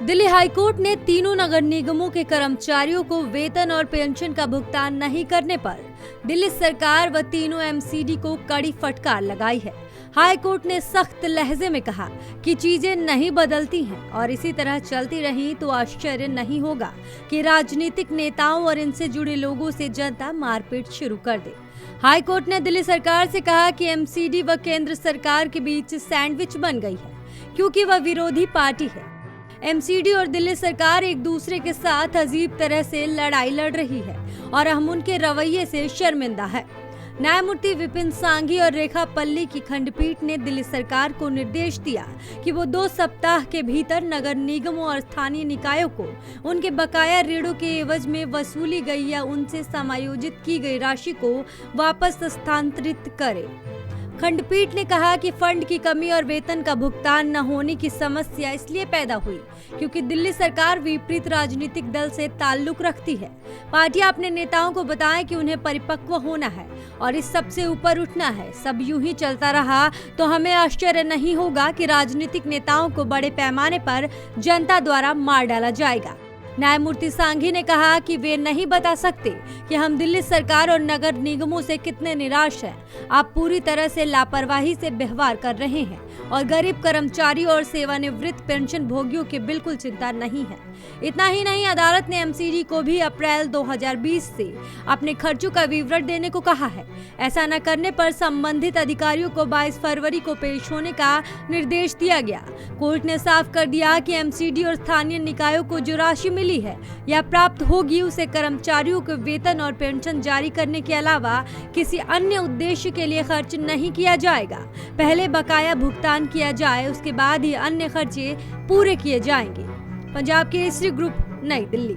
Delhi high court ने तीनों नगर निगमों के कर्मचारियों को वेतन और पेंशन का भुगतान नहीं करने पर दिल्ली सरकार व तीनों एमसीडी को कड़ी फटकार लगाई है। हाईकोर्ट ने सख्त लहजे में कहा कि चीजें नहीं बदलती हैं और इसी तरह चलती रही तो आश्चर्य नहीं होगा कि राजनीतिक नेताओं और इनसे जुड़े लोगों से जनता मारपीट शुरू कर दे। हाईकोर्ट ने दिल्ली सरकार से कहा कि एमसीडी व केंद्र सरकार के बीच सैंडविच बन गई है, क्योंकि वह विरोधी पार्टी है। एमसीडी और दिल्ली सरकार एक दूसरे के साथ अजीब तरह से लड़ाई लड़ रही है और हम उनके रवैये से शर्मिंदा है। न्यायमूर्ति विपिन सांघी और रेखा पल्ली की खंडपीठ ने दिल्ली सरकार को निर्देश दिया कि वो 2 सप्ताह के भीतर नगर निगमों और स्थानीय निकायों को उनके बकाया ऋणों के एवज में वसूली गई या उनसे समायोजित की गई राशि को वापस स्थानांतरित करे। खंडपीठ ने कहा कि फंड की कमी और वेतन का भुगतान न होने की समस्या इसलिए पैदा हुई क्योंकि दिल्ली सरकार विपरीत राजनीतिक दल से ताल्लुक रखती है। पार्टियां अपने नेताओं को बताएं कि उन्हें परिपक्व होना है और इस सब से ऊपर उठना है। सब यूं ही चलता रहा तो हमें आश्चर्य नहीं होगा कि राजनीतिक नेताओं को बड़े पैमाने पर जनता द्वारा मार डाला जाएगा। न्यायमूर्ति सांघी ने कहा कि वे नहीं बता सकते कि हम दिल्ली सरकार और नगर निगमों से कितने निराश हैं। आप पूरी तरह से लापरवाही से व्यवहार कर रहे हैं और गरीब कर्मचारियों और सेवानिवृत्त पेंशन भोगियों की बिल्कुल चिंता नहीं है। इतना ही नहीं, अदालत ने एमसीडी को भी अप्रैल 2020 से अपने खर्चों का विवरण देने को कहा है। ऐसा न करने पर संबंधित अधिकारियों को 22 फरवरी को पेश होने का निर्देश दिया गया। कोर्ट ने साफ कर दिया कि एमसीडी और स्थानीय निकायों को जो राशि मिली है या प्राप्त होगी उसे कर्मचारियों को वेतन और पेंशन जारी करने के अलावा किसी अन्य उद्देश्य के लिए खर्च नहीं किया जाएगा। पहले बकाया भुगतान किया जाए, उसके बाद ही अन्य खर्चे पूरे किए जाएंगे। पंजाब केसरी ग्रुप, नई दिल्ली।